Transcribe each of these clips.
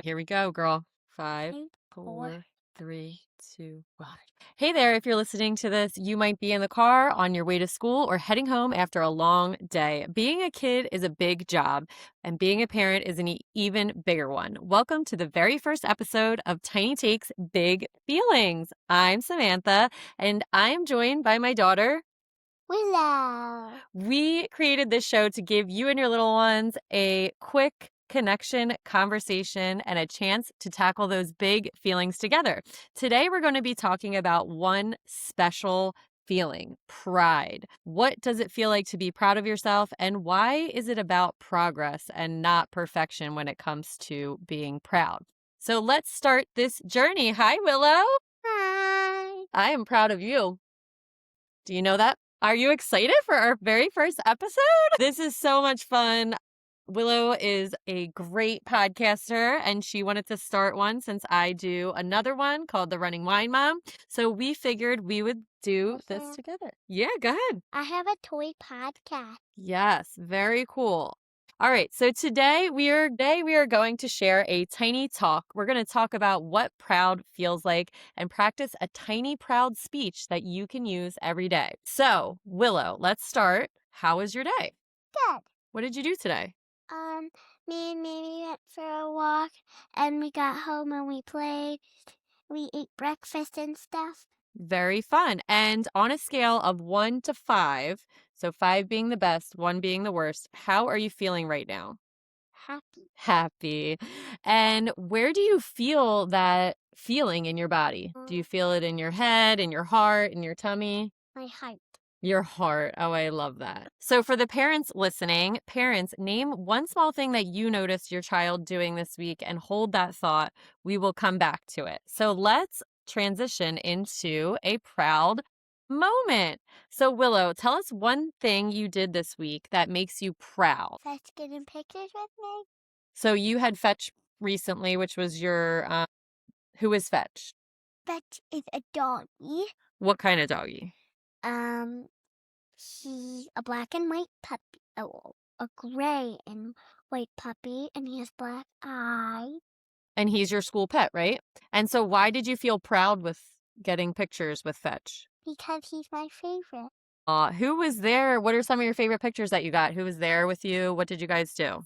Here we go, girl. 5, Five, 4, 3, 2, 1. Hey there, if you're listening to this, you might be in the car, on your way to school, or heading home after a long day. Being a kid is a big job, and being a parent is an even bigger one. Welcome to the very first episode of Tiny Takes Big Feelings. I'm Samantha, and I'm joined by my daughter, Willow. We created this show to give you and your little ones a quick connection, conversation, and a chance to tackle those big feelings together. Today, we're going to be talking about one special feeling, pride. What does it feel like to be proud of yourself, and why is it about progress and not perfection when it comes to being proud? So let's start this journey. Hi, Willow. Hi. I am proud of you. Do you know that? Are you excited for our very first episode? This is so much fun. Willow is a great podcaster, and she wanted to start one since I do another one called The Running Wine Mom. So we figured we would do this together. Yeah, go ahead. I have a toy podcast. Yes, very cool. All right, so today we are going to share a tiny talk. We're going to talk about what proud feels like and practice a tiny proud speech that you can use every day. So, Willow, let's start. How was your day? Good. What did you do today? Me and Mimi went for a walk, and we got home and we played. We ate breakfast and stuff. Very fun. And on a scale of 1 to 5, so 5 being the best, 1 being the worst, how are you feeling right now? Happy. Happy. And where do you feel that feeling in your body? Do you feel it in your head, in your heart, in your tummy? My heart. Your heart. Oh, I love that. So for the parents listening, parents, name one small thing that you noticed your child doing this week and hold that thought. We will come back to it. So let's transition into a proud moment. So Willow, tell us one thing you did this week that makes you proud. Let's get in pictures with me. So you had Fetch recently, which was your, who is Fetch? Fetch is a doggy. What kind of doggy? He's a black and white puppy. Oh, a gray and white puppy, and he has black eyes. And he's your school pet, right? And so why did you feel proud with getting pictures with Fetch? Because he's my favorite. Who was there? What are some of your favorite pictures that you got? Who was there with you? What did you guys do?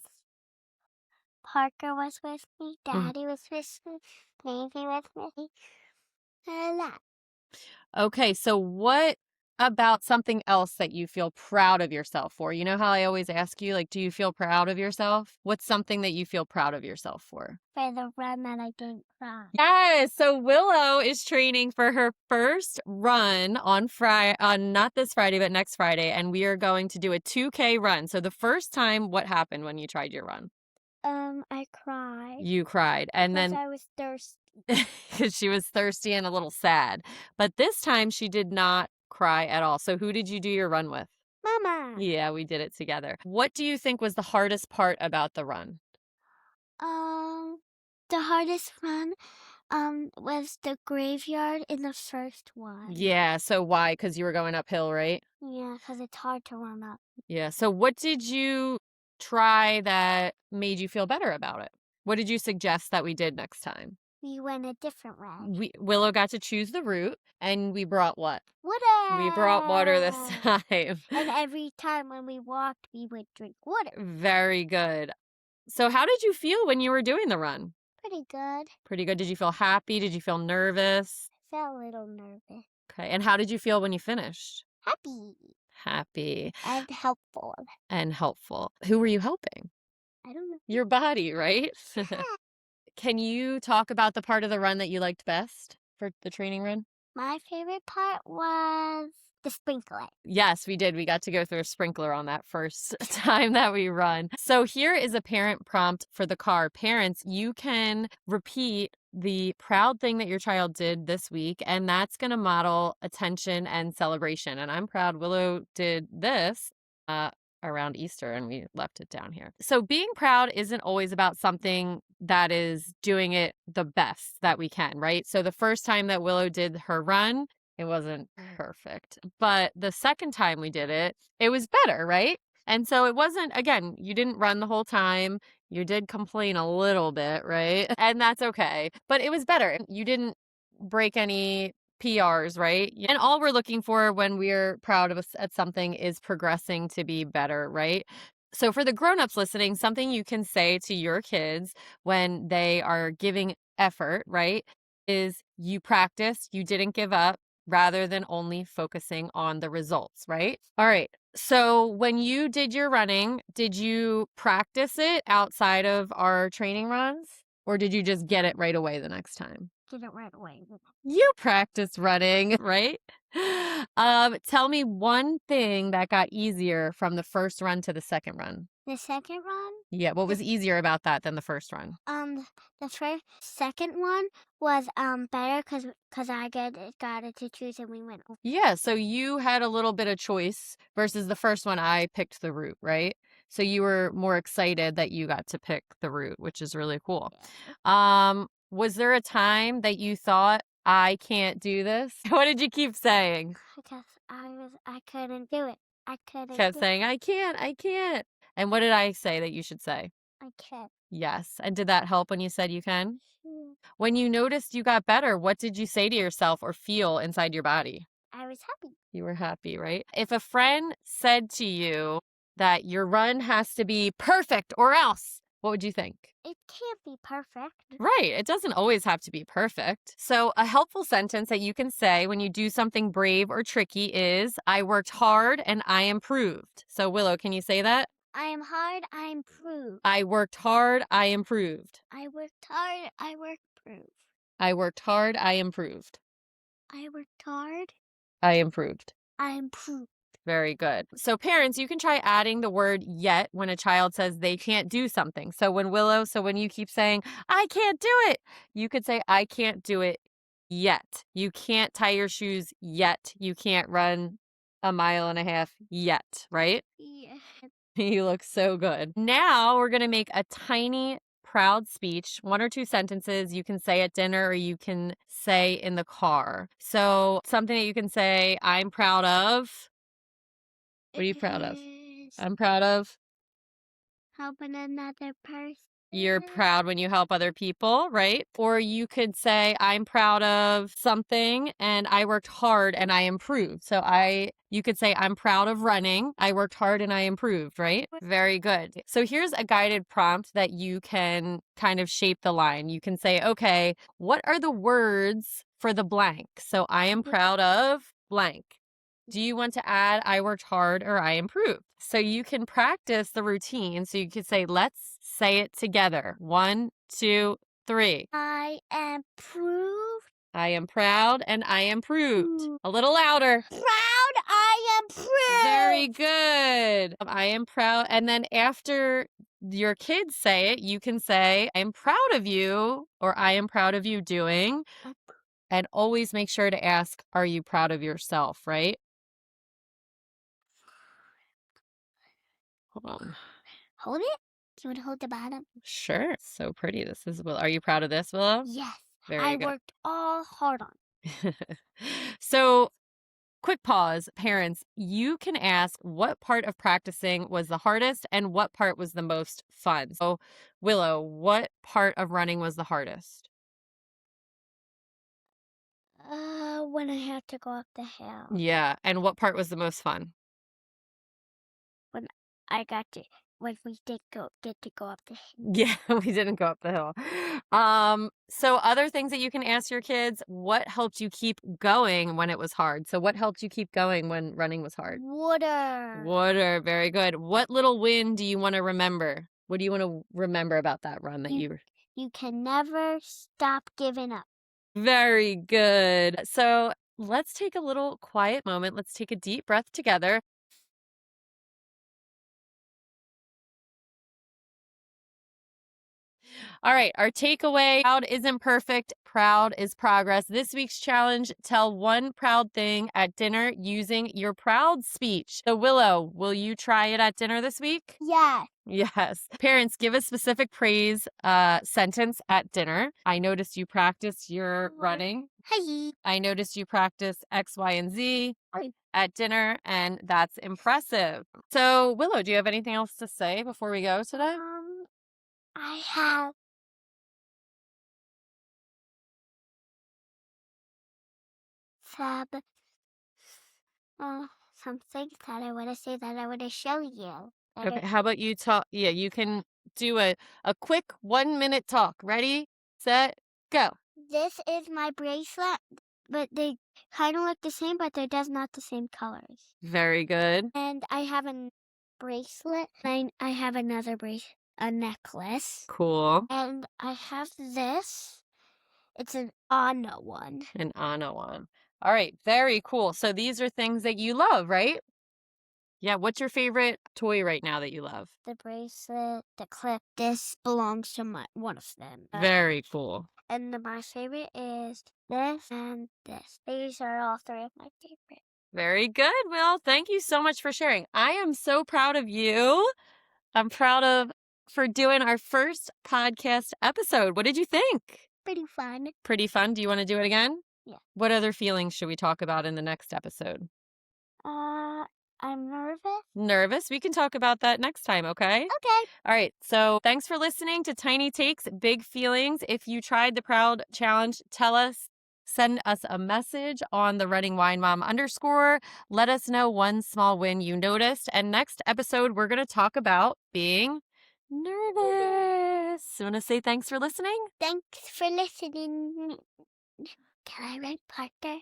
Parker was with me. Daddy was with me. Maisie was with me. And that. Okay, so what about something else that you feel proud of yourself for? You know how I always ask you, like, do you feel proud of yourself? What's something that you feel proud of yourself for? For the run that I didn't cry. Yes, so Willow is training for her first run on not this Friday, but next Friday, and we are going to do a 2K run. So the first time, what happened when you tried your run? I cried. You cried, and then I was thirsty. because she was thirsty and a little sad. But this time she did not cry at all. So who did you do your run with? Mama. Yeah, we did it together. What do you think was the hardest part about the run? The hardest run, was the graveyard in the first one. Yeah, so why? Because you were going uphill, right? Yeah, because it's hard to run up. Yeah, so what did you try that made you feel better about it? What did you suggest that we did next time? We went a different route. Willow got to choose the route, and we brought what? Water! We brought water this time. And every time when we walked, we would drink water. Very good. So how did you feel when you were doing the run? Pretty good. Pretty good. Did you feel happy? Did you feel nervous? I felt a little nervous. Okay, and how did you feel when you finished? Happy. Happy. And helpful. And helpful. Who were you helping? I don't know. Your body, right? Can you talk about the part of the run that you liked best for the training run? My favorite part was the sprinkler. Yes, we did. We got to go through a sprinkler on that first time that we run. So here is a parent prompt for the car. Parents, you can repeat the proud thing that your child did this week, and that's going to model attention and celebration. And I'm proud Willow did this around Easter, and we left it down here. So being proud isn't always about something that is doing it the best that we can, right? So the first time that Willow did her run, it wasn't perfect. But the second time we did it, it was better, right? And so it wasn't, again, you didn't run the whole time. You did complain a little bit, right? And that's okay. But it was better. You didn't break any PRs, right? And all we're looking for when we're proud of us at something is progressing to be better, right? So for the grown-ups listening, something you can say to your kids when they are giving effort, right, is you practiced, you didn't give up, rather than only focusing on the results, right? All right. So when you did your running, did you practice it outside of our training runs? Or did you just get it right away the next time? Get it right away. You practice running, right? Tell me one thing that got easier from the first run to the second run. The second run, Yeah, what was easier about that than the first run? the second one was better because I got it to choose and we went. Yeah, so you had a little bit of choice versus the first one, I picked the route, right? So you were more excited that you got to pick the route, which is really cool. Was there a time that you thought, I can't do this? What did you keep saying? Because I couldn't do it. I couldn't Kept do it. saying, I can't, I can't. And what did I say that you should say? I can't. Yes. And did that help when you said you can? Mm, When you noticed you got better, what did you say to yourself or feel inside your body? I was happy. You were happy, right? If a friend said to you that your run has to be perfect or else, what would you think? It can't be perfect. Right. It doesn't always have to be perfect. So, a helpful sentence that you can say when you do something brave or tricky is, I worked hard and I improved. So, Willow, can you say that? I am hard. I improved. I worked hard, I improved. I worked hard. I worked improved. I worked hard, I improved. I worked hard. I improved. I improved. Very good. So parents, you can try adding the word yet when a child says they can't do something. So when you keep saying, I can't do it, you could say, I can't do it yet. You can't tie your shoes yet. You can't run a mile and a half yet, right? Yeah. You look so good. Now we're going to make a tiny proud speech, 1 or 2 sentences you can say at dinner or you can say in the car. So something that you can say, I'm proud of. What are you proud of? Is I'm proud of. helping another person. You're proud when you help other people, right? Or you could say, I'm proud of something and I worked hard and I improved. So you could say, I'm proud of running. I worked hard and I improved, right? Very good. So here's a guided prompt that you can kind of shape the line. You can say, okay, what are the words for the blank? So I am proud of blank. Do you want to add I worked hard or I improved? So you can practice the routine. So you could say, let's say it together. 1, 2, 3. I improved. I am proud and I improved. Ooh. A little louder. Proud. I improved. Very good. I am proud. And then after your kids say it, you can say, I'm proud of you or I am proud of you doing. And always make sure to ask, are you proud of yourself, right? Hold on. Hold it. Do you want to hold the bottom? Sure. So pretty. This is Willow. Are you proud of this, Willow? Yes. Very I good. worked all hard on. So, quick pause. Parents, you can ask what part of practicing was the hardest and what part was the most fun. So, Willow, what part of running was the hardest? When I had to go up the hill. Yeah. And what part was the most fun? When I got to, when we did get to go up the hill. Yeah, we didn't go up the hill. So other things that you can ask your kids, what helped you keep going when it was hard? So what helped you keep going when running was hard? Water. Water, very good. What little win do you want to remember? What do you want to remember about that run that you You can never stop giving up. Very good. So let's take a little quiet moment. Let's take a deep breath together. All right, our takeaway, proud isn't perfect, proud is progress. This week's challenge, tell one proud thing at dinner using your proud speech. So Willow, will you try it at dinner this week? Yes. Yes. Parents, give a specific praise sentence at dinner. I noticed you practice your running. Hi. I noticed you practice X, Y, and Z Hi. at dinner, and that's impressive. So Willow, do you have anything else to say before we go today? I have some some things that I want to say that I want to show you. Okay, how about you talk? Yeah, you can do a quick 1 minute talk. Ready, set, go. This is my bracelet, but they kind of look the same, but they're just not the same colors. Very good. And I have a bracelet. I have another a necklace. Cool. And I have this. It's an Anna one. An Anna one. All right, very cool. So these are things that you love, right? Yeah, what's your favorite toy right now that you love? The bracelet, the clip. This belongs to one of them. Very cool. And my favorite is this and this. These are all three of my favorite. Very good, Will. Thank you so much for sharing. I am so proud of you. I'm proud of for doing our first podcast episode. What did you think? Pretty fun. Pretty fun. Do you want to do it again? Yeah. What other feelings should we talk about in the next episode? I'm nervous. Nervous? We can talk about that next time, okay? Okay. All right. So thanks for listening to Tiny Takes, Big Feelings. If you tried the Proud Challenge, tell us. Send us a message on the Running Wine Mom _. Let us know one small win you noticed. And next episode, we're going to talk about being nervous. You want to say thanks for listening? Thanks for listening. Can I write Parker?